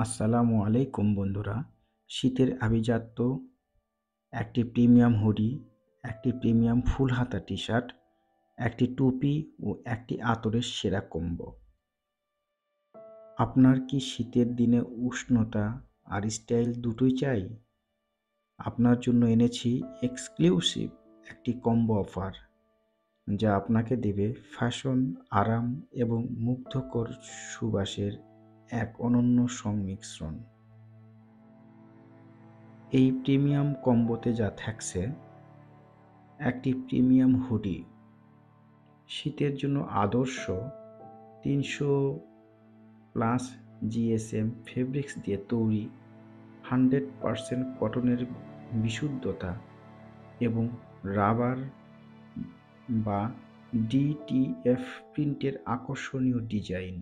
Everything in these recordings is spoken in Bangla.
আসসালামু আলাইকুম বন্ধুরা। শীতের আভিজাত্য, একটি প্রিমিয়াম হুডি, একটি প্রিমিয়াম ফুল হাতা টি-শার্ট, একটি টুপি ও একটি আতরের সেরা কম্বো। আপনার কি শীতের দিনে উষ্ণতা আর স্টাইল দুটোই চাই? আপনার জন্য এনেছি এক্সক্লুসিভ একটি কম্বো অফার, যা আপনাকে দেবে ফ্যাশন, আরাম এবং মুগ্ধকর সুবাসের এক অনন্য সংমিশ্রণ। এই প্রিমিয়াম কম্বোতে যা থাকছে: একটি প্রিমিয়াম হুডি, শীতের জন্য আদর্শ 300+ জিএসএম ফেব্রিক্স দিয়ে তৈরি, 100% কটনের বিশুদ্ধতা এবং রাবার বা ডিটিএফ প্রিন্টের আকর্ষণীয় ডিজাইন।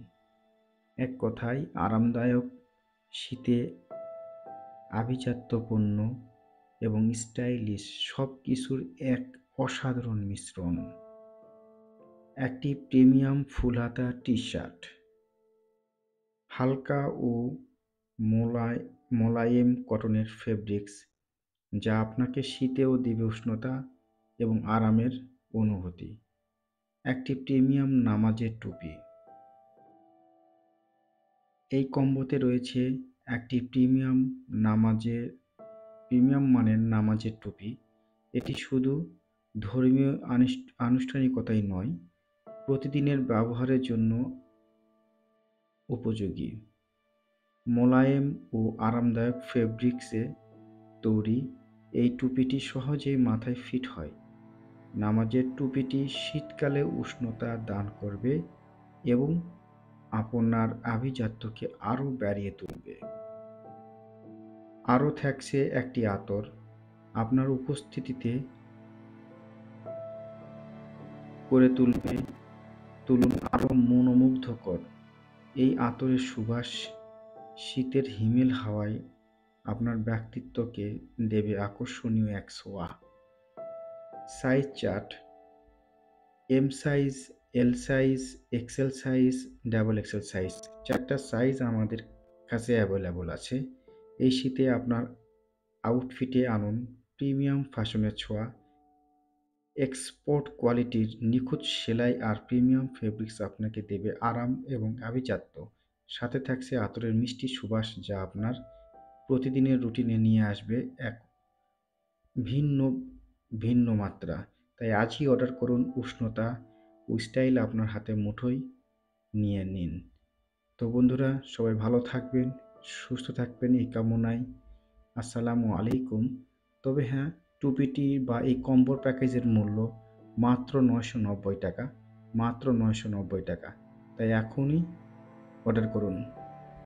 এক কথায় আরামদায়ক, শীতে আভিজাত্যপূর্ণ এবং স্টাইলিশ সব কিছুর এক অসাধারণ মিশ্রণ। একটি প্রিমিয়াম ফুল হাতা টি-শার্ট, হালকা ও মোলায়েম কটনের ফেব্রিক্স, যা আপনাকে শীতেও দেবে উষ্ণতা এবং আরামের অনুভূতি। একটি প্রিমিয়াম নামাজের টুপি, এই কম্বোতে রয়েছে একটি প্রিমিয়াম মানের নামাজের টুপি। এটি শুধু ধর্মীয় আনুষ্ঠানিকতাই নয়, প্রতিদিনের ব্যবহারের জন্য উপযোগী। মোলায়েম ও আরামদায়ক ফেব্রিক্সে তৈরি, এই টুপিটি সহজেই মাথায় ফিট হয়। নামাজের টুপিটি শীতকালে উষ্ণতা দান করবে এবং আপনার আভিজাত্যকে আরও বাড়িয়ে তুলবে। আরও থাকছে একটি আতর, আপনার উপস্থিতিতে করে তুলুন আরও মনোমুগ্ধকর। এই আতরের সুবাস শীতের হিমেল হাওয়ায় আপনার ব্যক্তিত্বকে দেবে আকর্ষণীয় এক ছোঁয়া। Size chart: M size, L size, XL size, double XL size, 4টা সাইজ আমাদের কাছে অ্যাভেলেবল আছে। এই শীতে আপনার আউটফিটে আনুন প্রিমিয়াম ফ্যাশনের ছোঁয়া। এক্সপোর্ট কোয়ালিটির নিখুঁত সেলাই আর প্রিমিয়াম ফেব্রিক্স আপনাকে দেবে আরাম এবং আভিজাত্য। সাথে থাকছে আতরের মিষ্টি সুবাস, যা আপনার প্রতিদিনের রুটিনে নিয়ে আসবে এক ভিন্ন ভিন্ন মাত্রা। তাই আজই অর্ডার করুন, উষ্ণতা ও স্টাইল আপনার হাতে মুঠোয় নিয়ে নিন। তো বন্ধুরা, সবাই ভালো থাকবেন, সুস্থ থাকবেন এই কামনায়। আসসালামু আলাইকুম। তবে হ্যাঁ, টুপিটি বা এই কম্বোর প্যাকেজের মূল্য মাত্র 990 টাকা, মাত্র 990 টাকা। তাই এখনই অর্ডার করুন।